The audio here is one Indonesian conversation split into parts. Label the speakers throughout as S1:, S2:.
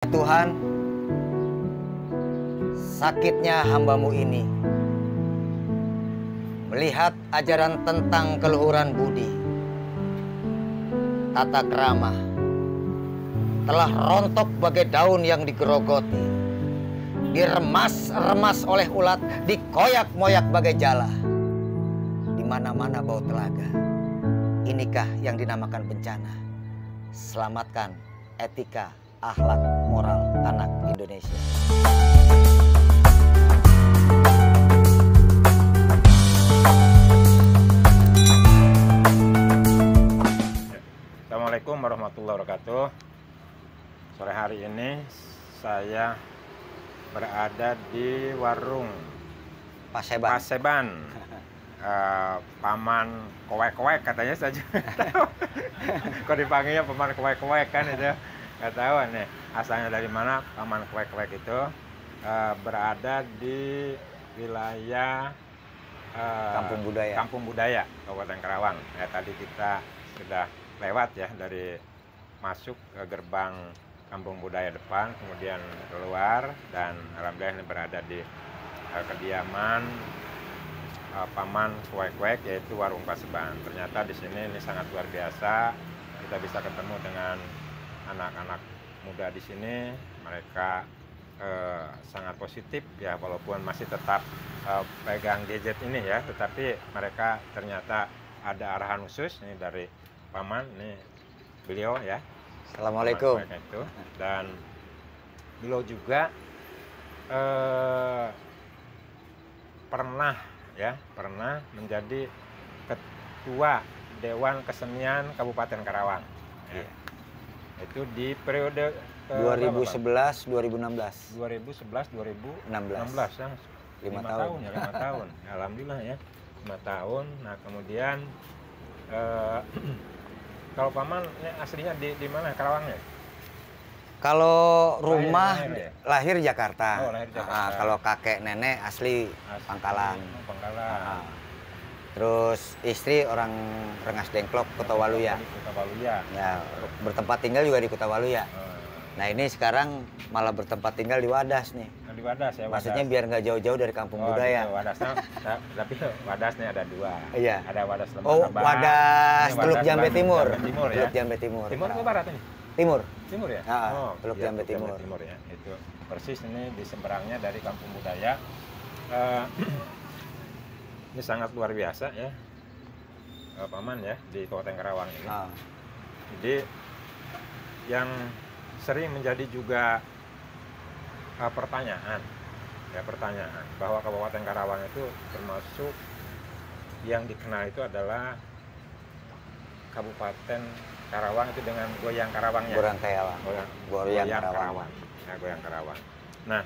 S1: Tuhan, sakitnya hambamu ini melihat ajaran tentang keluhuran budi, tata krama telah rontok bagai daun yang digerogoti, diremas-remas oleh ulat, dikoyak-moyak bagai jala. Di mana-mana bau telaga. Inikah yang dinamakan bencana? Selamatkan etika, akhlak, moral anak Indonesia.
S2: Assalamualaikum warahmatullahi wabarakatuh. Sore hari ini saya berada di warung Paseban. Paman Kowek-Kowek katanya saja. Kok dipanggilnya Paman Kowek-Kowek kan itu? Nggak tahu nih asalnya dari mana. Paman Kowek-Kowek itu berada di wilayah Kampung Budaya Kabupaten Karawang. Ya, tadi kita sudah lewat ya dari masuk ke gerbang Kampung Budaya depan, kemudian keluar, dan alhamdulillah ini berada di kediaman Paman Kowek-Kowek, yaitu warung Paseban. Ternyata di sini ini sangat luar biasa. Kita bisa ketemu dengan anak-anak muda di sini. Mereka sangat positif ya, walaupun masih tetap pegang gadget ini ya, tetapi mereka ternyata ada arahan khusus ini dari Paman, ini beliau ya.
S1: Assalamualaikum.
S2: Itu. Dan beliau juga pernah menjadi ketua Dewan Kesenian Kabupaten Karawang. Ya. Itu di periode
S1: 2011 2016.
S2: 2011 2016 ya. 5 tahun ya, 5 tahun. Alhamdulillah ya. 5 tahun. Nah, kemudian kalau Paman ini aslinya di mana Karawangnya?
S1: Kalau rumah lahir Jakarta.
S2: Oh, lahir Jakarta.
S1: Kalau kakek nenek asli Pangkalan.
S2: Pangkalan.
S1: Terus istri orang Rengas Dengklok, Kota Waluya.
S2: Kota Waluya.
S1: Ya, bertempat tinggal juga di Kota Waluya. Nah, ini sekarang malah bertempat tinggal di Wadas nih.
S2: Di Wadas ya. Wadas.
S1: Maksudnya biar nggak jauh-jauh dari Kampung Budaya.
S2: Gitu, Wadasnya, tapi Wadasnya ada dua.
S1: Iya.
S2: Ada Wadas Lembah.
S1: Oh, Wadas Teluk Jambe Timur.
S2: Timur ya.
S1: Teluk Jambe Timur.
S2: Timur ke barat ini?
S1: Timur.
S2: Timur ya?
S1: Teluk Jambe Timur.
S2: Timur ya. Itu persis ini di seberangnya dari Kampung Budaya. Ini sangat luar biasa ya, Paman ya, di Kabupaten Karawang ini. Jadi yang sering menjadi juga pertanyaan bahwa Kabupaten Karawang itu termasuk yang dikenal itu adalah Kabupaten Karawang itu dengan goyang Karawangnya. Goyang Karawang. Ya, goyang Karawang. Nah,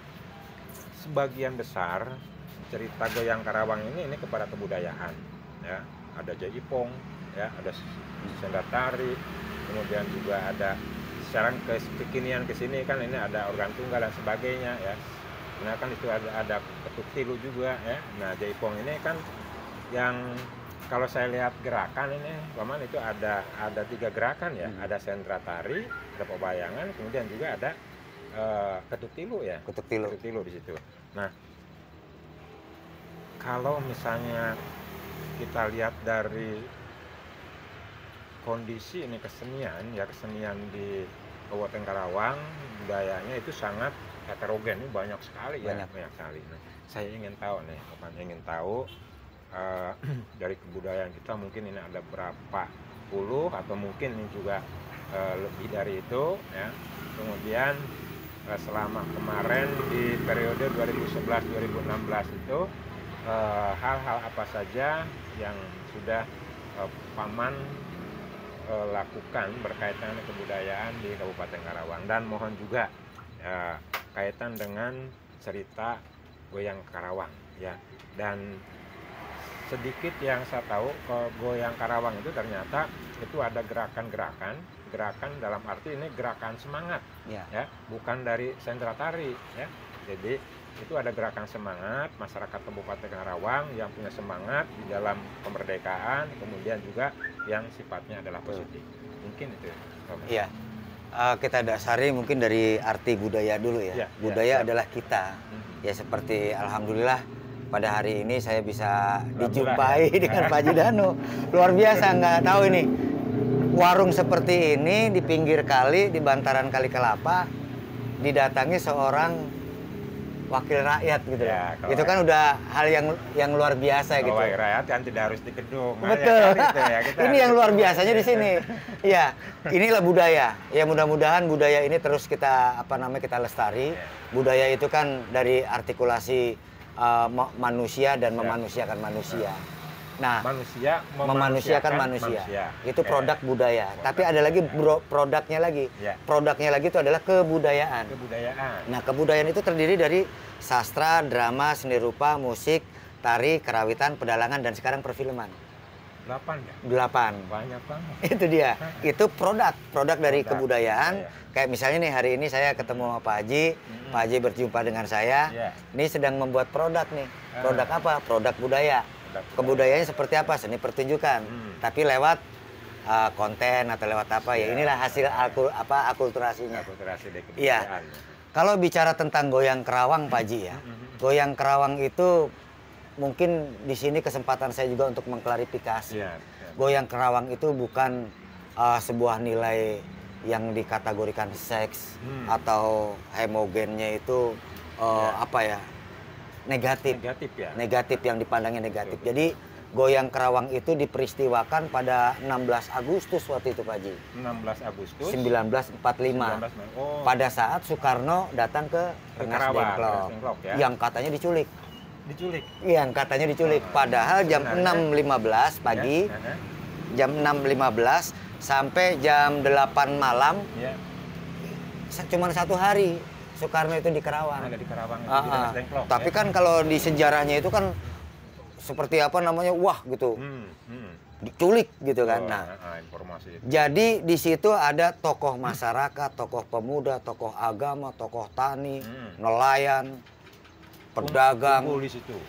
S2: sebagian besar cerita goyang Karawang ini kepada kebudayaan. Ya, ada jaipong, ya, ada senda tari, kemudian juga ada sekarang kekinian kesini kan ini ada organ tunggal dan sebagainya ya. Nah kan itu ada ketuk tilu juga ya. Nah jaipong ini kan yang kalau saya lihat gerakan ini, Paman, itu ada 3 gerakan ya. Ada sendra tari, ada pebayangan, kemudian juga ada ketuk tilu ya. Ketuk tilu di situ. Nah kalau misalnya kita lihat dari kondisi ini kesenian di Kabupaten Karawang, budayanya itu sangat heterogen, ini banyak sekali ya, banyak sekali. Nah, saya ingin tahu nih, Paman, ingin tahu dari kebudayaan kita mungkin ini ada berapa puluh atau mungkin ini juga lebih dari itu ya. Kemudian selama kemarin di periode 2011-2016 itu hal-hal apa saja yang sudah Paman lakukan berkaitan dengan kebudayaan di Kabupaten Karawang, dan mohon juga kaitan dengan cerita goyang Karawang ya. Dan sedikit yang saya tahu, goyang Karawang itu ternyata itu ada gerakan dalam arti ini gerakan semangat ya, bukan dari sendra tari ya. Jadi itu ada gerakan semangat masyarakat Kabupaten Karawang yang punya semangat di dalam kemerdekaan, kemudian juga yang sifatnya adalah positif. Mungkin itu.
S1: Iya. Kita dasari mungkin dari arti budaya dulu ya. Budaya adalah kita. Ya seperti alhamdulillah pada hari ini saya bisa dijumpai dengan Pak Haji Danu. Luar biasa, nggak tahu ini. Warung seperti ini di pinggir kali, di bantaran Kali Kelapa, didatangi seorang wakil rakyat gitu ya. Itu kan udah hal yang luar biasa gitu.
S2: Wakil rakyat kan tidak harus di gedung.
S1: Betul.
S2: Gitu ya.
S1: Ini yang luar biasanya di sini. Ya, inilah budaya. Ya mudah-mudahan budaya ini terus kita kita lestari. Budaya itu kan dari artikulasi manusia dan memanusiakan manusia. Nah,
S2: manusia
S1: memanusiakan manusia. Itu produk budaya. Tapi ada lagi produknya lagi. Produknya lagi itu adalah kebudayaan. Nah, kebudayaan itu terdiri dari sastra, drama, seni rupa, musik, tari, kerawitan, pedalangan, dan sekarang perfilman.
S2: 8 ya?
S1: 8.
S2: Banyak banget.
S1: Itu dia. Itu produk dari kebudayaan. Kayak misalnya nih hari ini saya ketemu sama Pak Haji. Pak Haji berjumpa dengan saya. Ini sedang membuat produk nih. Produk apa? Produk budaya. Kebudayaannya seperti apa? Seni pertunjukan. Tapi lewat konten atau lewat apa ya? Inilah hasil akulturasinya.
S2: Akulturasi dari kebudayaan.
S1: Iya. Kalau bicara tentang goyang kerawang, Pak Haji ya. Goyang kerawang itu mungkin di sini kesempatan saya juga untuk mengklarifikasi. Goyang kerawang itu bukan sebuah nilai yang dikategorikan seks atau hemogennya itu negatif ya. Negatif yang dipandangnya negatif. Jadi goyang kerawang itu diperistiwakan pada 16 Agustus waktu itu Pak Haji.
S2: 16 Agustus
S1: 1945. Pada saat Soekarno datang ke Rengas Dengklok yang katanya diculik. Yang katanya diculik. Padahal jam 6.15 pagi, jam 6.15 sampai jam 8 malam, cuma 1 hari. Soekarno itu di Karawang.
S2: Ada di Karawang itu di Rengas Dengklok.
S1: Tapi kan kalau di sejarahnya itu kan seperti wah gitu. Diculik gitu kan.
S2: Informasi itu.
S1: Jadi di situ ada tokoh masyarakat, tokoh pemuda, tokoh agama, tokoh tani, nelayan, pedagang.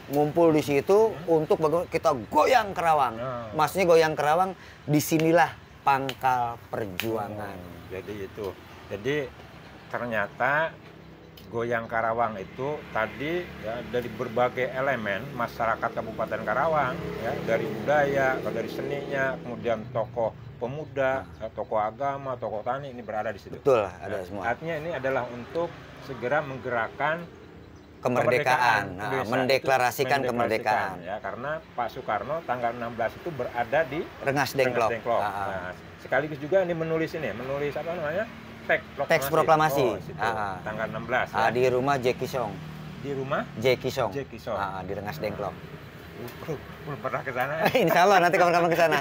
S1: Ngumpul di situ untuk bagaimana kita goyang kerawang. Maksudnya goyang kerawang disinilah pangkal perjuangan.
S2: Jadi ternyata goyang Karawang itu tadi ya dari berbagai elemen masyarakat Kabupaten Karawang ya, dari budaya, dari seninya, kemudian tokoh pemuda, tokoh agama, tokoh tani ini berada di situ.
S1: Betul, ada semua.
S2: Artinya ini adalah untuk segera menggerakkan
S1: kemerdekaan, mendeklarasikan kemerdekaan.
S2: Ya, karena Pak Soekarno tanggal 16 itu berada di
S1: Rengas Dengklok.
S2: Nah, sekaligus juga ini menulis apa namanya?
S1: Teks proklamasi.
S2: Tanggal 16
S1: ya. Di rumah Jeki Song.
S2: Di rumah
S1: Jeki Song. Di Rengas Dengklok.
S2: Belum pernah ke sana.
S1: Insya Allah nanti kapan-kapan ke sana.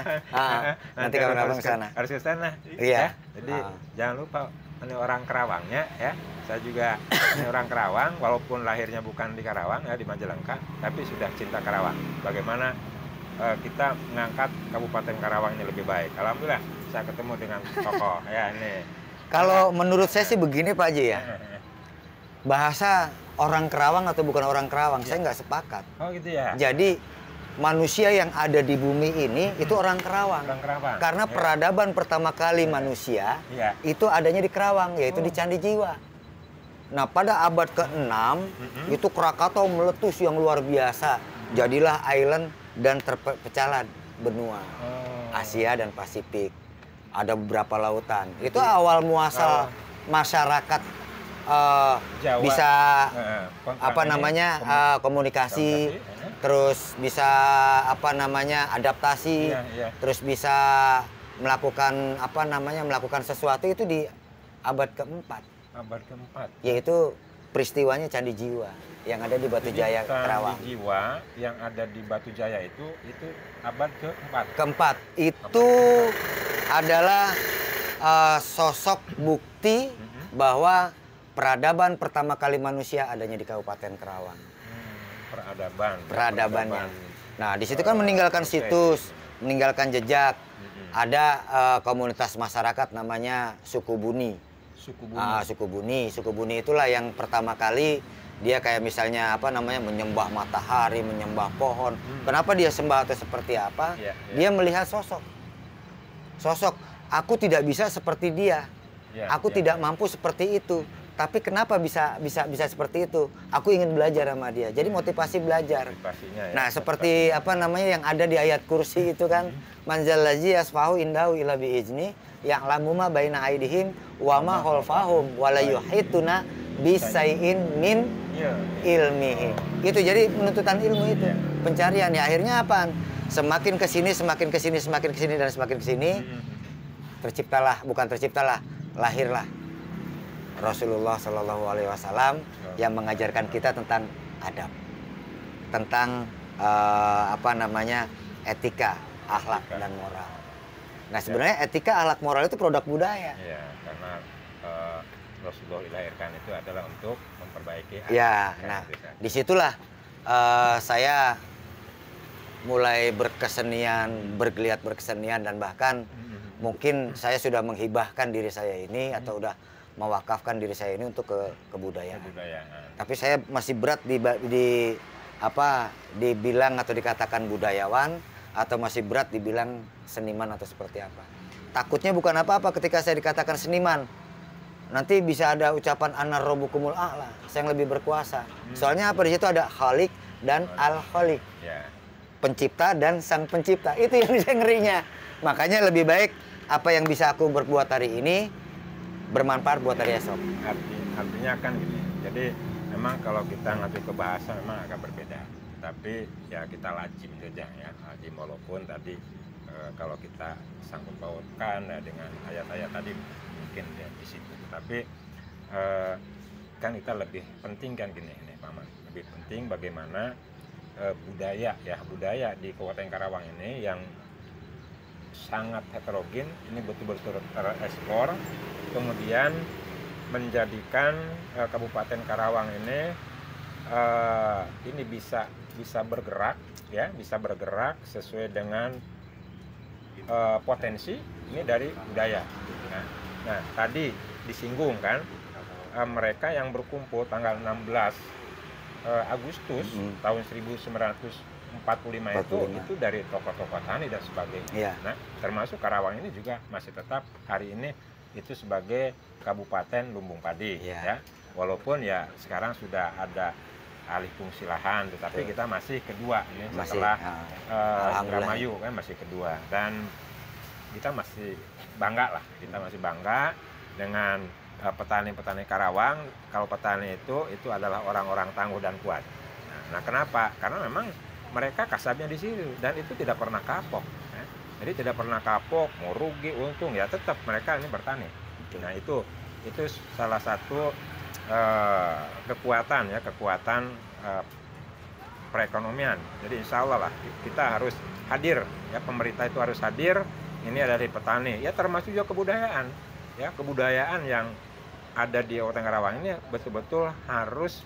S1: Nanti kapan-kapan ke sana.
S2: Harus ke sana.
S1: Iya.
S2: Jadi jangan lupa ini orang Karawangnya ya. Saya juga ini orang Karawang walaupun lahirnya bukan di Karawang ya di Majalengka, tapi sudah cinta Karawang. Bagaimana kita mengangkat Kabupaten Karawang ini lebih baik. Alhamdulillah saya ketemu dengan tokoh ya ini.
S1: Kalau menurut saya sih begini Pak Haji ya, bahasa orang Karawang atau bukan orang Karawang, saya nggak sepakat.
S2: Oh gitu ya?
S1: Jadi manusia yang ada di bumi ini itu orang Karawang. Karena peradaban pertama kali manusia itu adanya di Karawang, yaitu di Candi Jiwa. Nah pada abad ke-6 itu Krakatau meletus yang luar biasa. Jadilah island dan terpecahlah benua Asia dan Pasifik. Ada beberapa lautan. Itu awal muasal masyarakat Jawa, bisa komunikasi, terus bisa adaptasi, terus bisa melakukan sesuatu itu di abad keempat. Yaitu peristiwanya Candi Jiwa yang ada di Batu Jaya, Karawang.
S2: Candi Jiwa yang ada di Batu Jaya itu abad keempat.
S1: Keempat itu adalah sosok bukti bahwa peradaban pertama kali manusia adanya di Kabupaten Karawang. Peradabannya. Nah, di situ kan meninggalkan situs, meninggalkan jejak. Ada komunitas masyarakat namanya suku Buni. Suku Buni itulah yang pertama kali dia kayak misalnya menyembah matahari, menyembah pohon. Kenapa dia sembah atau seperti apa? Dia melihat sosok. Aku tidak bisa seperti dia. Aku tidak mampu seperti itu. Tapi kenapa bisa seperti itu? Aku ingin belajar sama dia. Jadi motivasi belajar. Nah, seperti apa namanya yang ada di ayat kursi itu kan, manzal lazi yasfahu indahu illa biizni ya'lamu ma baina aydihim wa ma khalfahum wa la yuhituna bisai'in min ilmihi. Itu jadi penuntutan ilmu itu. Pencarian ya akhirnya apaan? Semakin ke sini, semakin ke sini, semakin ke sini dan semakin ke sini lahirlah Rasulullah Shallallahu Alaihi Wasallam yang mengajarkan kita tentang adab, tentang apa namanya etika, akhlak dan moral. Nah sebenarnya etika, akhlak, moral itu produk budaya.
S2: Iya, karena Rasulullah dilahirkan itu adalah untuk memperbaiki.
S1: Ya, nah disitulah saya mulai berkesenian, bergeliat berkesenian dan bahkan mungkin saya sudah menghibahkan diri saya ini atau udah mewakafkan diri saya ini untuk kebudayaan. Tapi saya masih berat dibilang atau dikatakan budayawan atau masih berat dibilang seniman atau seperti apa. Takutnya bukan apa-apa ketika saya dikatakan seniman. Nanti bisa ada ucapan anar rabbukumul a'la, saya yang lebih berkuasa. Soalnya apa di situ ada khalik dan al-khalik. Pencipta dan sang pencipta. Itu yang saya ngerinya. Makanya lebih baik apa yang bisa aku berbuat hari ini bermanfaat buat hari esok.
S2: Artinya kan gini. Jadi memang kalau kita ngatur ke bahasa memang agak berbeda. Tapi ya kita lazim saja ya. Lazim walaupun tadi kalau kita sangkut pautkan dengan ayat-ayat tadi mungkin ya di situ. Tapi kan kita lebih penting kan gini nih Paman. Lebih penting bagaimana budaya di Kabupaten Karawang ini yang sangat heterogen, ini betul-betul tereksplor, kemudian menjadikan Kabupaten Karawang ini bisa bergerak ya, bisa bergerak sesuai dengan potensi ini dari budaya. Nah tadi disinggung kan mereka yang berkumpul tanggal 16 Agustus tahun 1945 itu dari tokoh-tokoh tani dan sebagainya. Nah, termasuk Karawang ini juga masih tetap hari ini itu sebagai Kabupaten Lumbung Padi ya. Walaupun ya sekarang sudah ada alih fungsi lahan, tetapi kita masih kedua ini setelah Indramayu kan masih kedua, dan kita masih bangga lah, kita masih bangga dengan petani-petani Karawang. Kalau petani itu adalah orang-orang tangguh dan kuat. Nah, kenapa? Karena memang mereka kasabnya di situ dan itu tidak pernah kapok. Jadi tidak pernah kapok, mau rugi, untung ya tetap mereka ini bertani. Nah itu salah satu kekuatan perekonomian. Jadi insya Allah lah kita harus hadir ya, pemerintah itu harus hadir. Ini ada di petani ya, termasuk juga kebudayaan ya, kebudayaan yang ada di Kabupaten Karawang ini betul-betul harus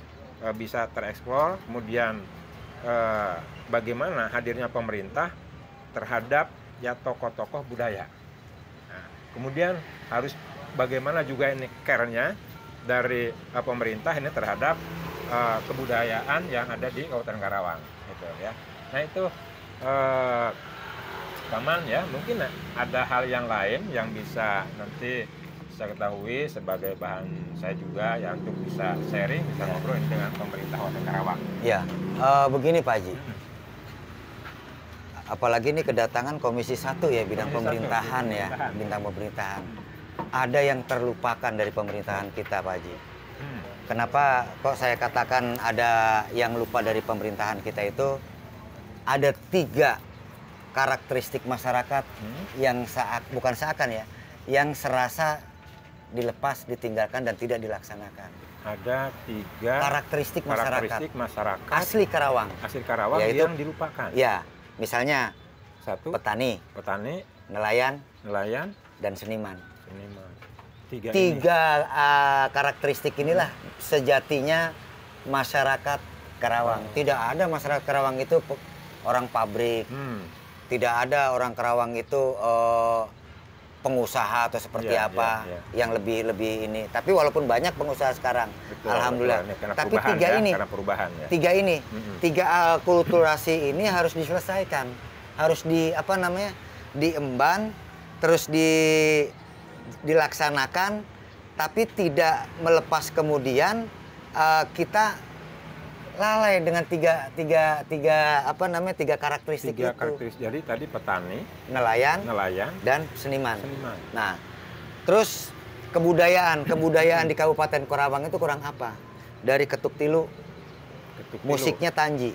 S2: bisa tereksplor. Kemudian bagaimana hadirnya pemerintah terhadap ya tokoh-tokoh budaya. Nah, kemudian harus bagaimana juga ini care-nya dari pemerintah ini terhadap kebudayaan yang ada di Kabupaten Karawang gitu ya. Nah itu Paman ya, mungkin ada hal yang lain yang bisa nanti saya ketahui sebagai bahan saya juga ya untuk bisa sharing, bisa ngobrol dengan pemerintah Kabupaten Karawang.
S1: Ya, begini Pak Haji. Apalagi ini kedatangan Komisi 1 ya, bidang pemerintahan ya, bidang pemerintahan. Ada yang terlupakan dari pemerintahan kita Pak Haji. Kenapa kok saya katakan ada yang lupa dari pemerintahan kita itu? Ada 3 karakteristik masyarakat yang bukan seakan ya, yang serasa dilepas, ditinggalkan dan tidak dilaksanakan.
S2: Ada 3
S1: karakteristik masyarakat asli Karawang.
S2: Asli Karawang yaitu, yang dilupakan.
S1: Ya, misalnya
S2: 1
S1: petani, nelayan, dan seniman. 3 karakteristik inilah sejatinya masyarakat Karawang. Tidak ada masyarakat Karawang itu orang pabrik. Tidak ada orang Karawang itu pengusaha atau seperti yang lebih ini. Tapi walaupun banyak pengusaha sekarang, betul, alhamdulillah. Betul. Tapi 3 ini, tiga ini, 3 akulturasi ini harus diselesaikan, harus diemban, terus dilaksanakan tapi tidak melepas kemudian kita lalai dengan tiga karakteristik
S2: Tiga
S1: itu.
S2: karakteristik. Jadi tadi petani,
S1: nelayan, dan seniman. Nah, terus kebudayaan di Kabupaten Karawang itu kurang apa? Dari ketuk tilu, musiknya tanji,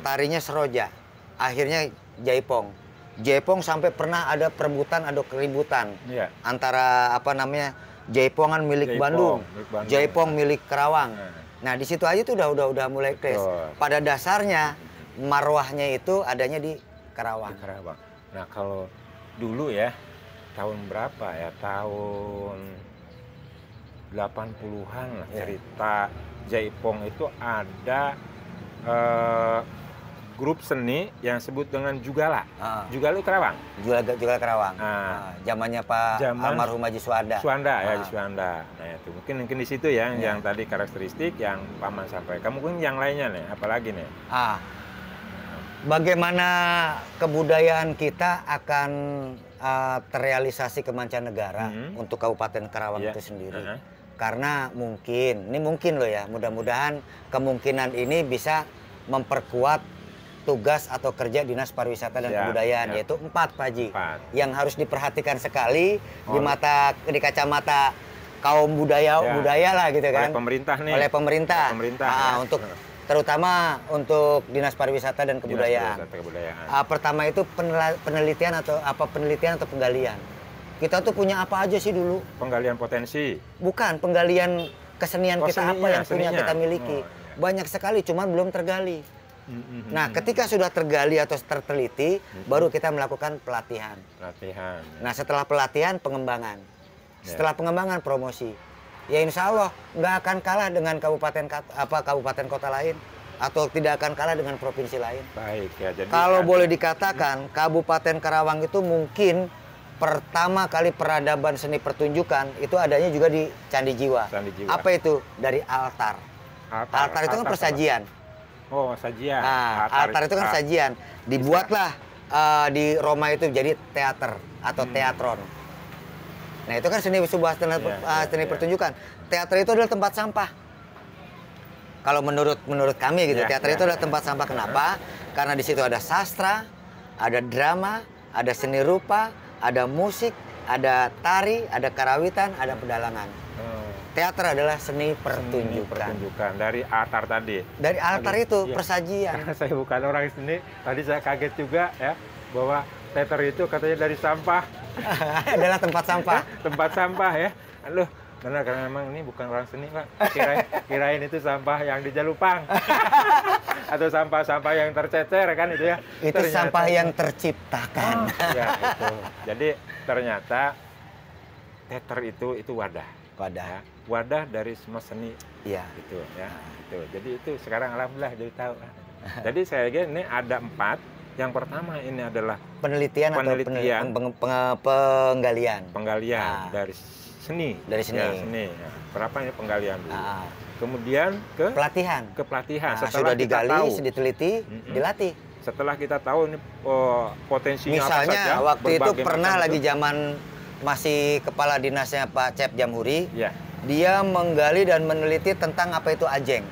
S1: tarinya seroja, akhirnya jaipong. Jaipong sampai pernah ada perebutan, ada keributan antara jaipongan milik Bandung, jaipong milik Karawang. Nah, di situ aja tuh udah mulai crash. Pada dasarnya marwahnya itu adanya di Karawang.
S2: Nah, kalau dulu ya, tahun berapa ya? Tahun 80-an lah, cerita jaipong itu ada grup seni yang sebut dengan Jugala. Jugala Karawang.
S1: Jugala Karawang. Zamannya Pak almarhum Haji Suwanda.
S2: Haji Suwanda. Nah, itu mungkin di situ ya, yang tadi karakteristik yang Paman sampaikan. Mungkin yang lainnya nih, apalagi nih?
S1: Bagaimana kebudayaan kita akan terrealisasi ke mancanegara untuk Kabupaten Karawang itu sendiri. Karena mungkin loh ya, mudah-mudahan kemungkinan ini bisa memperkuat tugas atau kerja Dinas Pariwisata dan Kebudayaan, yaitu 4, Pak Haji, yang harus diperhatikan sekali di kacamata kaum budaya lah gitu kan,
S2: oleh pemerintah
S1: untuk terutama untuk Dinas Pariwisata dan Kebudayaan. Pertama itu penelitian atau penggalian. Kita tuh punya apa aja sih dulu?
S2: Penggalian potensi.
S1: Bukan, penggalian kesenian kita apa yang punya kita miliki. Banyak sekali, cuman belum tergali. Nah, ketika sudah tergali atau terteliti, baru kita melakukan pelatihan. Nah, setelah pelatihan, pengembangan. Setelah pengembangan, promosi. Ya insya Allah nggak akan kalah dengan kabupaten kota lain, atau tidak akan kalah dengan provinsi lain.
S2: Baik ya. Jadi
S1: kalau boleh dikatakan, Kabupaten Karawang itu mungkin pertama kali peradaban seni pertunjukan itu adanya juga di Candi Jiwa. Apa itu? Dari altar. Altar itu kan persajian.
S2: Sajian.
S1: Nah, altar itu kan sajian. Dibuatlah di Roma itu jadi teater atau teatron. Nah, itu kan seni pertunjukan. Teater itu adalah tempat sampah. Kalau menurut kami gitu, teater itu adalah tempat sampah. Kenapa? Karena di situ ada sastra, ada drama, ada seni rupa, ada musik, ada tari, ada karawitan, ada pedalangan. Teater adalah seni pertunjukan.
S2: Dari altar tadi.
S1: Dari altar itu persajian.
S2: Karena saya bukan orang seni, tadi saya kaget juga ya bahwa teater itu katanya dari sampah.
S1: Adalah tempat sampah.
S2: Tempat sampah ya. Aduh, benar, karena memang ini bukan orang seni, Pak. Kirain itu sampah yang di Jalupang. Atau sampah-sampah yang tercecer kan itu ya.
S1: Itu ternyata sampah yang terciptakan.
S2: Ya, itu. Jadi ternyata teater itu wadah. Ya. Wadah dari semua seni.
S1: Iya.
S2: Gitu ya. Gitu. Jadi itu sekarang alhamdulillah jadi tahu. Jadi saya kira ini ada 4. Yang pertama ini adalah
S1: penelitian.
S2: Penggalian dari seni.
S1: Dari seni.
S2: Ya, seni. Ya. Berapa ini penggalian dulu. Kemudian ke pelatihan.
S1: Setelah sudah digali, diteliti, dilatih.
S2: Setelah kita tahu ini potensinya
S1: misalnya,
S2: apa saja.
S1: Misalnya waktu itu pernah lagi zaman masih kepala dinasnya Pak Cep Jamhuri, dia menggali dan meneliti tentang apa itu ajeng.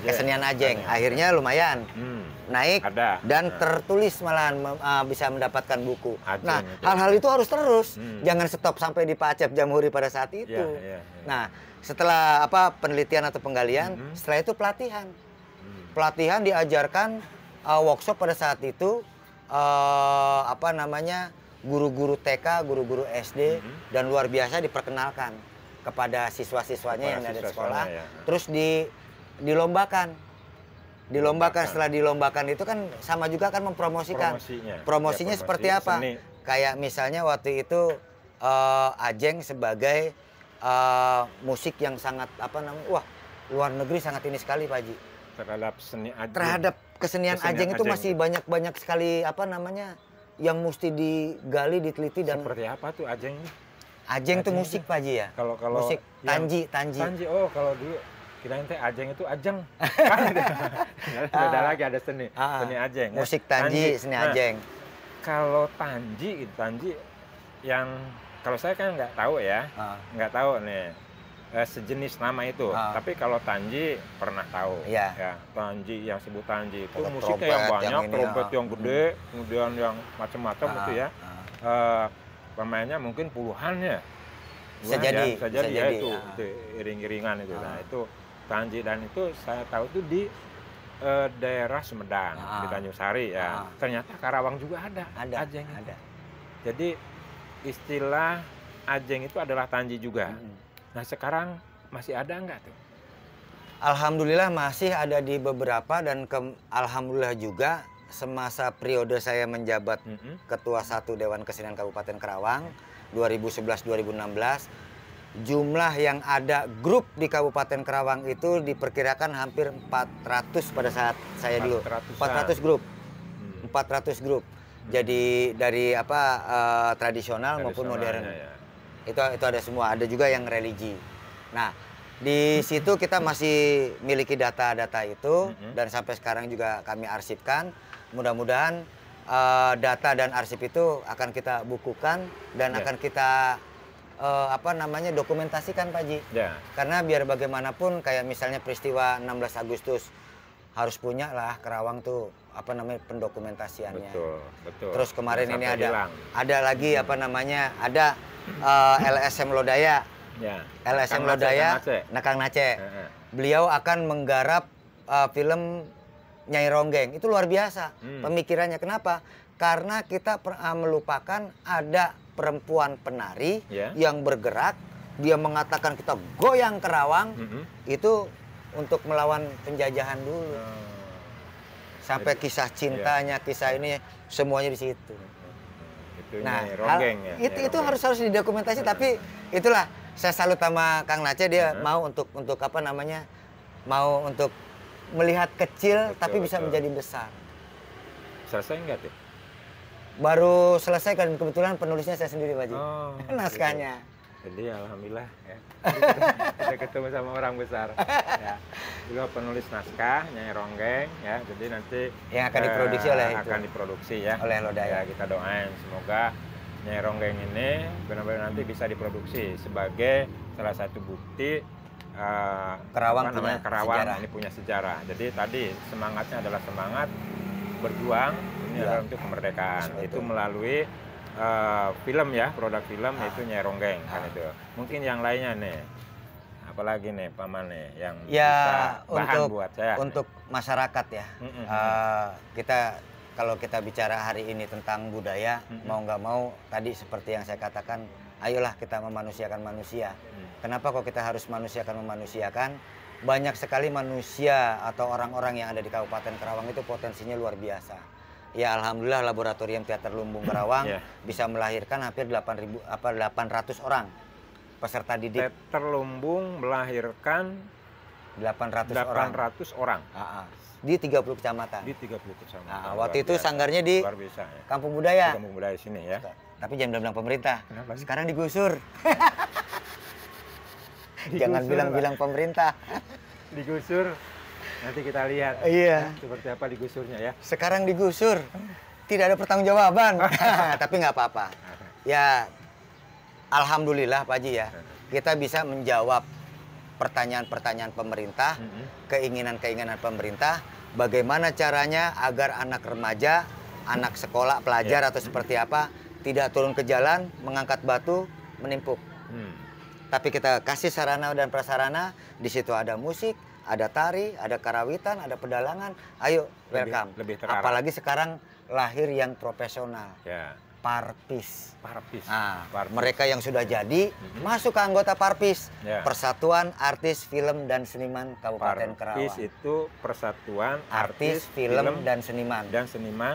S1: Kesenian ajeng. Akhirnya lumayan naik dan tertulis malahan bisa mendapatkan buku. Nah, hal-hal itu harus terus, jangan stop sampai di Pak Cep Jamhuri pada saat itu. Nah, setelah penelitian atau penggalian, setelah itu pelatihan. Pelatihan diajarkan workshop pada saat itu guru-guru TK, guru-guru SD, dan luar biasa diperkenalkan kepada siswa-siswanya yang ada di sekolah. Terus dilombakan. Setelah dilombakan itu kan sama juga kan mempromosikan. Promosinya seperti apa? Seni. Kayak misalnya waktu itu ajeng sebagai musik yang sangat luar negeri sangat ini sekali, Pak Haji. Terhadap kesenian ajeng itu masih banyak sekali yang mesti digali, diteliti dan.
S2: Seperti apa tuh ajeng?
S1: Ajeng tuh musik, Pak Haji ya.
S2: Kalau
S1: musik tanji.
S2: Kalau dulu kirain teh ajeng itu ajeng. Kan beda lagi, ada seni ajeng.
S1: Musik tanji, seni ajeng.
S2: Kalau tanji yang Kalau saya kan nggak tahu ya, nggak tahu nih sejenis nama itu. Tapi kalau Tanji pernah tahu.
S1: Iya.
S2: Ya, Tanji yang sebut Tanji itu
S1: Trompet
S2: musiknya yang banyak,
S1: yang ini,
S2: trompet yang gede, kemudian yang macam-macam itu ya. Pemainnya mungkin puluhan ya.
S1: Bisa jadi
S2: ya itu iring-iringan itu. Nah itu Tanji, dan itu saya tahu itu di daerah Sumedang, di Tanjung Sari ya. Ternyata Karawang juga ada Ajeng.
S1: Ada.
S2: Jadi istilah Ajeng itu adalah Tanji juga. Nah sekarang masih ada nggak tuh?
S1: Alhamdulillah masih ada di beberapa, dan alhamdulillah juga semasa periode saya menjabat Ketua 1 Dewan Kesenian Kabupaten Karawang 2011-2016, jumlah yang ada grup di Kabupaten Karawang itu diperkirakan hampir 400 pada saat saya dulu. 400 grup. 400 grup. Jadi dari tradisional maupun modern. Ya. Itu ada semua, ada juga yang religi. Nah, di situ kita masih miliki data-data itu, dan sampai sekarang juga kami arsipkan. Mudah-mudahan data dan arsip itu akan kita bukukan dan akan kita dokumentasikan, Pak Ji. Karena biar bagaimanapun kayak misalnya peristiwa 16 Agustus harus punya lah Karawang tuh pendokumentasiannya.
S2: Betul.
S1: Terus kemarin ini ada lagi ada LSM Lodaya.
S2: Ya.
S1: LSM Lodaya, Nakang Nace. Beliau akan menggarap film Nyai Ronggeng. Itu luar biasa pemikirannya. Kenapa? Karena kita melupakan ada perempuan penari yang bergerak, dia mengatakan kita goyang Karawang, itu untuk melawan penjajahan dulu. Sampai kisah cintanya, kisah ini semuanya di situ. Nah, itu harus didokumentasi. Tapi itulah saya salut sama Kang Nace, dia mau untuk mau untuk melihat kecil tapi bisa menjadi besar.
S2: Selesai nggak tuh?
S1: Baru selesai, kan kebetulan penulisnya saya sendiri, Pak Ji. Naskahnya.
S2: Jadi alhamdulillah ya. Kita ketemu sama orang besar. Ya. Beliau penulis naskah Nyai Ronggeng ya. Jadi nanti
S1: yang akan diproduksi
S2: oleh Lodaya. Ya, kita doain semoga Nyai Ronggeng ini benar-benar nanti bisa diproduksi sebagai salah satu bukti Karawang ini punya sejarah. Jadi tadi semangatnya adalah semangat berjuang ini adalah untuk kemerdekaan. Itu melalui film ya, produk film yaitu Nyai Ronggeng kan itu. Mungkin yang lainnya nih, apalagi nih Paman nih yang bisa bahan buat saya. Untuk
S1: masyarakat ya, kalau kita bicara hari ini tentang budaya, mau nggak mau tadi seperti yang saya katakan, ayolah kita memanusiakan manusia. Kenapa kok kita harus memanusiakan? Banyak sekali manusia atau orang-orang yang ada di Kabupaten Karawang itu potensinya luar biasa. Ya alhamdulillah Laboratorium Teater Lumbung Karawang bisa melahirkan hampir 800 orang peserta didik.
S2: Teater Lumbung melahirkan
S1: 800
S2: orang.
S1: Di 30 kecamatan.
S2: Di 30 kecamatan.
S1: Waktu itu sanggarnya di Kampung Budaya.
S2: Kampung Budaya sini ya.
S1: Tapi jangan bilang pemerintah.
S2: Kenapa?
S1: Sekarang digusur. Jangan bilang-bilang pemerintah.
S2: Digusur. Nanti kita lihat seperti apa digusurnya ya.
S1: Sekarang digusur, tidak ada pertanggungjawaban. Tapi nggak apa-apa. Ya, alhamdulillah Pak Haji ya, kita bisa menjawab pertanyaan-pertanyaan pemerintah, keinginan-keinginan pemerintah, bagaimana caranya agar anak remaja, anak sekolah, pelajar atau seperti apa, tidak turun ke jalan, mengangkat batu, menimpuk. Tapi kita kasih sarana dan prasarana, di situ ada musik, ada tari, ada karawitan, ada pedalangan. Ayo, welcome.
S2: Lebih terarah.
S1: Apalagi sekarang lahir yang profesional.
S2: Ya.
S1: Parpis.
S2: Parpis.
S1: Mereka yang sudah jadi masuk ke anggota Parpis.
S2: Ya.
S1: Persatuan Artis Film dan Seniman Kabupaten Karawang.
S2: Parpis itu Persatuan
S1: Artis Film dan Seniman.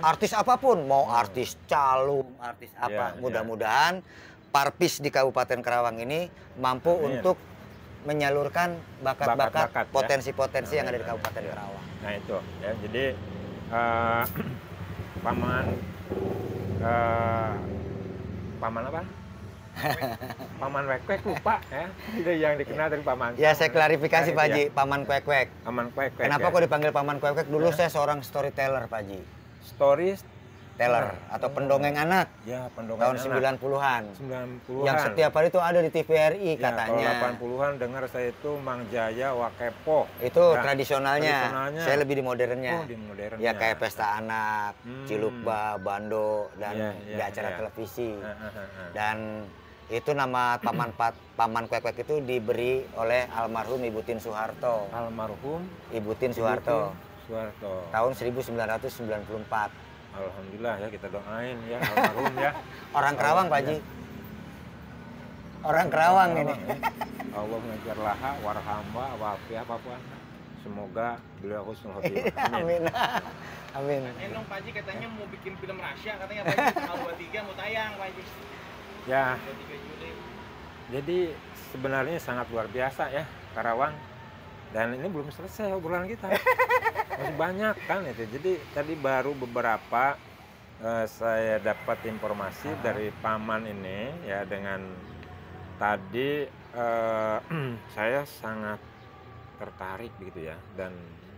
S1: Artis apapun, mau artis calung, artis apa. Mudah-mudahan Parpis di Kabupaten Karawang ini mampu untuk menyalurkan bakat-bakat, potensi-potensi yang ada di Kabupaten Karawang.
S2: Nah itu ya, jadi paman apa? Paman Kwek-Kwek lupa ya. Itu yang dikenal dari Paman.
S1: Ya saya klarifikasi Pak Haji, Paman Kwek-Kwek.
S2: Paman Kwek-Kwek.
S1: Kenapa kok dipanggil Paman Kwek-Kwek? Dulu saya seorang storyteller Pak Haji. teller atau pendongeng anak.
S2: Ya, pendongeng
S1: tahun
S2: anak.
S1: 90-an.
S2: 90-an.
S1: Yang setiap hari itu ada di TVRI
S2: ya,
S1: katanya.
S2: Kalau 80-an dengar saya itu Mang Jaya Wakepo.
S1: Itu
S2: ya,
S1: tradisionalnya. Saya lebih di modernnya.
S2: Oh, di modernnya.
S1: Ya kayak pesta anak, Cilukba, Bando, dan di acara televisi. Dan itu nama Paman Kwek-Kwek itu diberi oleh almarhum Ibu Tin Soeharto.
S2: Almarhum
S1: Ibu Tin Soeharto. Tahun 1994.
S2: Alhamdulillah ya, kita doain ya almarhum ya.
S1: Orang Kerawang Pak Haji. Orang Kerawang ini.
S2: Allah mengajar laha warhamba wafi apapun. Semoga beliau husnul khotimah.
S1: Amin. Amin.
S3: Dong Pak Haji katanya mau bikin film rahasia katanya Pak Haji tanggal 23 mau tayang Pak Haji.
S2: Ya. Jadi sebenarnya sangat luar biasa ya Karawang. Dan ini belum selesai obrolan kita. Masih banyak kan itu. Jadi tadi baru beberapa saya dapat informasi dari Paman ini ya, dengan tadi saya sangat tertarik begitu ya, dan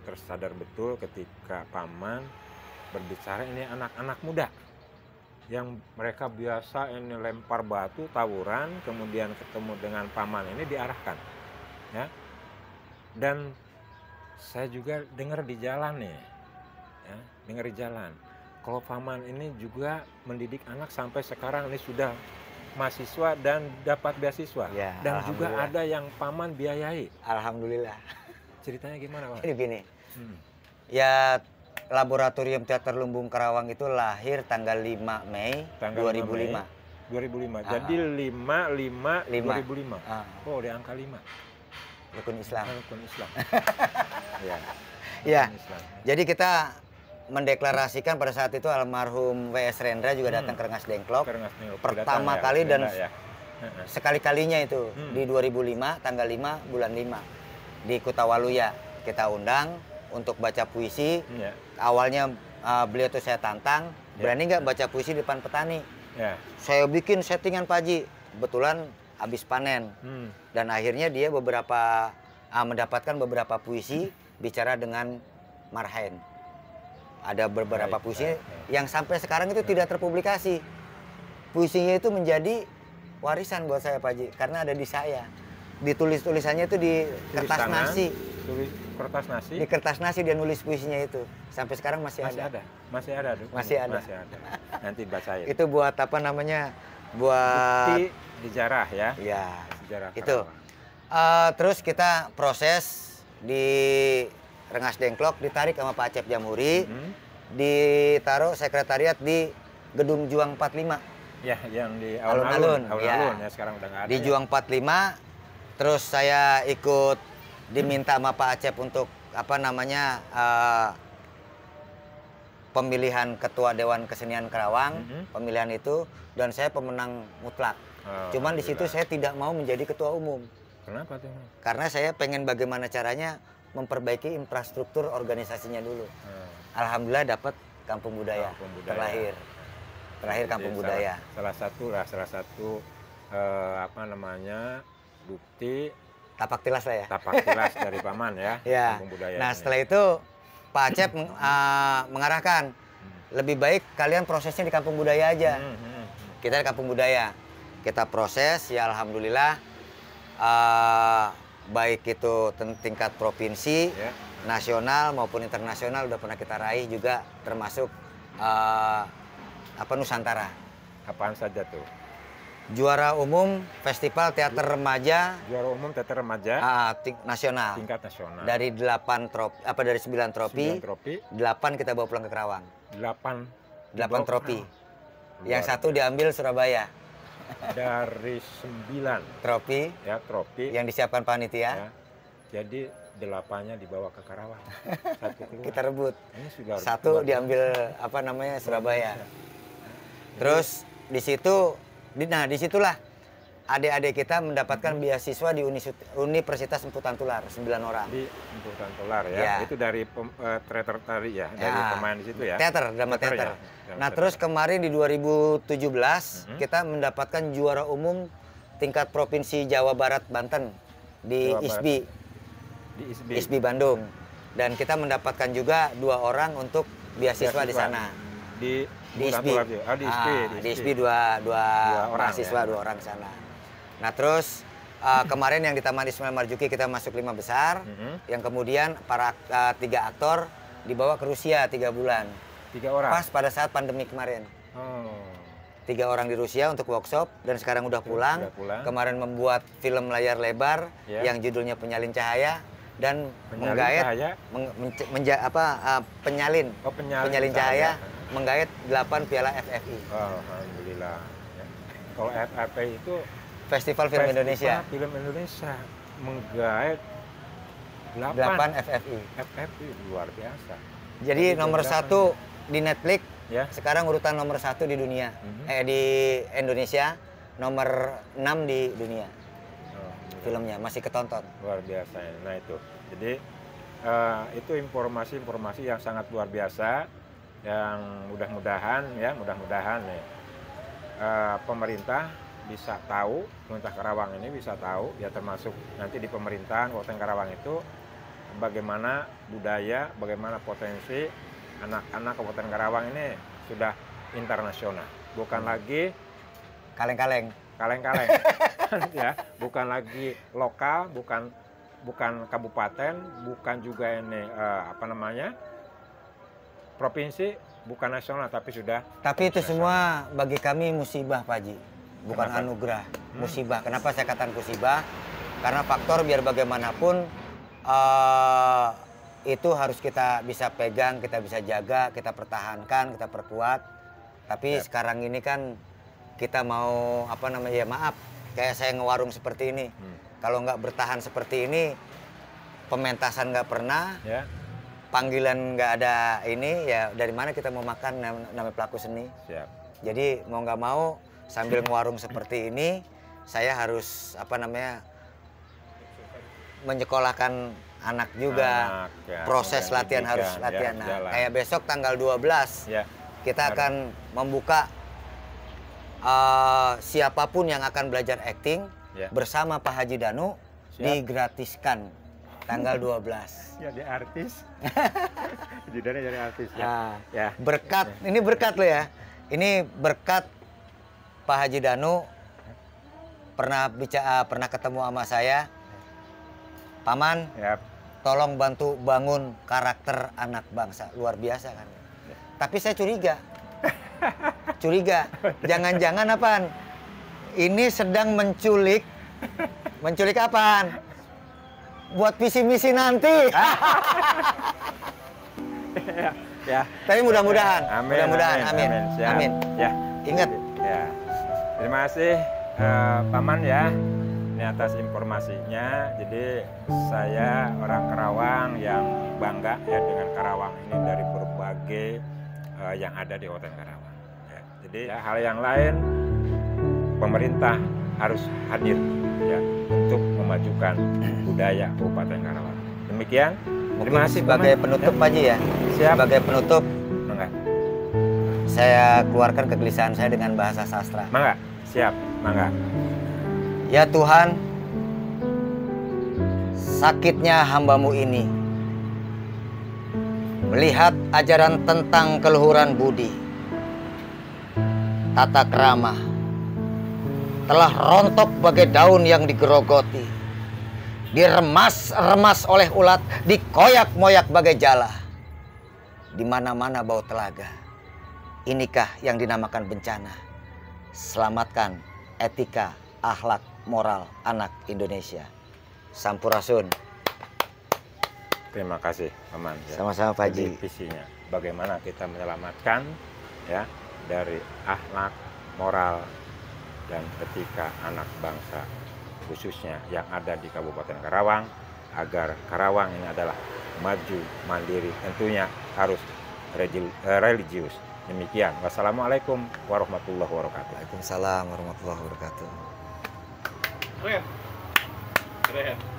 S2: tersadar betul ketika Paman berbicara ini anak-anak muda yang mereka biasa ini lempar batu, tawuran, kemudian ketemu dengan Paman ini diarahkan ya. Dan saya juga dengar di jalan nih, ya, dengar di jalan. Kalau Paman ini juga mendidik anak sampai sekarang ini sudah mahasiswa dan dapat beasiswa.
S1: Ya,
S2: dan juga ada yang Paman biayai.
S1: Alhamdulillah.
S2: Ceritanya gimana Pak?
S1: Ini gini, ya Laboratorium Teater Lumbung Karawang itu lahir tanggal 5 Mei 2005.
S2: 2005. Jadi 5/5/2005. Oh, di angka 5.
S1: Rukun Islam.
S2: Rukun Islam.
S1: Ya. Jadi kita mendeklarasikan pada saat itu almarhum W.S. Rendra juga datang ke Rengas Dengklok. Pertama kali dan sekali-kalinya itu di 2005 tanggal 5 bulan 5 di Kutawaluya kita undang untuk baca puisi. Awalnya beliau tuh saya tantang, berani nggak baca puisi di depan petani? Saya bikin settingan Pak Haji, kebetulan habis panen. Dan akhirnya dia mendapatkan beberapa puisi bicara dengan Marhaen. Ada beberapa puisi yang sampai sekarang itu tidak terpublikasi. Puisinya itu menjadi warisan buat saya Pak Haji, karena ada di saya. Ditulis-tulisannya itu di kertas nasi.
S2: Kertas nasi?
S1: Di kertas nasi dia nulis puisinya itu. Sampai sekarang masih ada.
S2: Masih ada.
S1: Masih ada.
S2: Nanti bacain.
S1: Itu buat apa namanya? Buat
S2: bukti sejarah ya.
S1: Iya.
S2: Sejarah
S1: itu. Terus kita proses di Rengas Dengklok, ditarik sama Pak Acep Jamhuri, ditaruh sekretariat di Gedung Juang 45.
S2: Ya, yang di
S1: alun-alun.
S2: Ya, sekarang udah nggak ada.
S1: Di Juang 45, terus saya ikut diminta sama Pak Acep untuk apa namanya pemilihan Ketua Dewan Kesenian Karawang, pemilihan itu, dan saya pemenang mutlak. Cuman di situ saya tidak mau menjadi ketua umum.
S2: Kenapa tuh?
S1: Karena saya pengen bagaimana caranya memperbaiki infrastruktur organisasinya dulu. Alhamdulillah dapat Kampung Budaya. Terlahir Kampung Budaya.
S2: Salah satu apa namanya bukti
S1: tapak tilas lah ya.
S2: Tapak tilas dari Paman ya. Kampung Budaya.
S1: Nah setelah itu Pak Acep mengarahkan lebih baik kalian prosesnya di Kampung Budaya aja. Kita di Kampung Budaya. Kita proses, ya alhamdulillah baik itu tingkat provinsi, nasional maupun internasional udah pernah kita raih juga, termasuk Nusantara.
S2: Apaan saja tuh?
S1: Juara umum Festival Teater Remaja.
S2: Juara umum Teater Remaja
S1: nasional.
S2: Tingkat nasional.
S1: Dari 9 tropi, 8 kita bawa pulang ke Karawang. 8 tropi. Yang satu diambil Surabaya.
S2: Dari 9
S1: tropi, yang disiapkan panitia.
S2: Jadi 8-nya dibawa ke Karawang. Satu keluar.
S1: Kita rebut.
S2: Ini sudah
S1: satu diambil Surabaya. Terus di situ, disitulah adik-adik kita mendapatkan beasiswa di Universitas Emputan Tular, 9 orang.
S2: Di Emputan Tular ya. Itu dari teater tadi ya, dari pemain di situ ya.
S1: Drama teater. Nah, terus kemarin di 2017 kita mendapatkan juara umum tingkat provinsi Jawa Barat Banten di ISBI.
S2: Di
S1: ISBI Bandung. Dan kita mendapatkan juga 2 orang untuk beasiswa di sana.
S2: di
S1: ISPI. Di ISPI dua
S2: orang
S1: mahasiswa,
S2: ya?
S1: 2 orang sana. Nah terus kemarin yang di Taman Ismail Marzuki kita masuk 5 besar, yang kemudian para 3 aktor dibawa ke Rusia 3 bulan.
S2: 3 orang?
S1: Pas pada saat pandemi kemarin.
S2: Oh.
S1: 3 orang di Rusia untuk workshop dan sekarang udah pulang. Kemarin membuat film layar lebar yang judulnya Penyalin Cahaya dan menggait penyalin cahaya menggait 8 piala FFI.
S2: Alhamdulillah. Ya. Kalau FFI itu
S1: Festival Film Indonesia.
S2: Film Indonesia menggait
S1: 8 FFI.
S2: FFI luar biasa.
S1: Jadi nomor 1 di Netflix.
S2: Ya.
S1: Sekarang urutan nomor 1 di dunia. Di Indonesia, nomor 6 di dunia. Filmnya masih ketonton.
S2: Luar biasa. Nah itu. Jadi itu informasi-informasi yang sangat luar biasa yang mudah-mudahan ya, pemerintah bisa tahu, pemerintah Karawang ini bisa tahu ya, termasuk nanti di pemerintahan Kabupaten Karawang itu bagaimana budaya, bagaimana potensi anak-anak Kabupaten Karawang ini sudah internasional, bukan lagi
S1: kaleng-kaleng
S2: ya, bukan lagi lokal, bukan kabupaten, bukan juga ini provinsi, bukan nasional, tapi sudah.
S1: Tapi itu semua bagi kami musibah, Pak Haji, bukan
S2: Kenapa?
S1: anugerah. Musibah. Kenapa saya katakan musibah? Karena faktor biar bagaimanapun itu harus kita bisa pegang, kita bisa jaga, kita pertahankan, kita perkuat. Tapi sekarang ini kan kita mau maaf, kayak saya ngewarung seperti ini. Kalau nggak bertahan seperti ini, pementasan nggak pernah, panggilan nggak ada ini, ya dari mana kita mau makan namanya pelaku seni.
S2: Siap.
S1: Jadi mau nggak mau sambil ngewarung seperti ini, saya harus menyekolahkan anak juga. Proses latihan harus latihan. Nah, kayak besok tanggal 12 kita akan membuka siapapun yang akan belajar acting bersama Pak Haji Danu digratiskan tanggal 12.
S2: Jadi artis. Jadi artis ya.
S1: Nah, berkat, ini berkat lo ya. Ini berkat Pak Haji Danu pernah ketemu sama saya. Paman, tolong bantu bangun karakter anak bangsa. Luar biasa kan. Tapi saya curiga. Jangan-jangan apaan? Ini sedang menculik apaan? Buat visi-misi nanti. Tapi mudah-mudahan. Amin.
S2: Ya.
S1: Ingat.
S2: Ya. Terima kasih Paman ya. Ini atas informasinya. Jadi saya orang Karawang yang bangga ya dengan Karawang ini dari berbagai yang ada di Kabupaten Karawang. Ya. Jadi hal yang lain pemerintah harus hadir ya untuk memajukan budaya Kabupaten Karawang. Demikian. Terima kasih
S1: sebagai penutup Pak Haji ya.
S2: Siap.
S1: Sebagai penutup,
S2: Mangga.
S1: Saya keluarkan kegelisahan saya dengan bahasa sastra.
S2: Mangga. Siap. Mangga.
S1: Ya Tuhan, sakitnya hambamu ini melihat ajaran tentang keluhuran budi, tata krama telah rontok bagai daun yang digerogoti, diremas-remas oleh ulat, dikoyak-moyak bagai jala. Di mana-mana bau telaga. Inikah yang dinamakan bencana? Selamatkan etika, akhlak, moral anak Indonesia. Sampurasun.
S2: Terima kasih Paman. Ya.
S1: Sama-sama Pak Haji.
S2: Visinya bagaimana kita menyelamatkan ya dari akhlak, moral dan etika anak bangsa khususnya yang ada di Kabupaten Karawang agar Karawang ini adalah maju mandiri, tentunya harus religius. Demikian. Wassalamualaikum warahmatullahi wabarakatuh.
S1: Waalaikumsalam warahmatullahi wabarakatuh.
S3: Keren.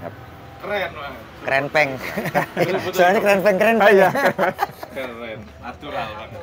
S2: Yap.
S3: Keren banget.
S1: Keren peng. Soalnya keren peng.
S3: Keren. Natural banget.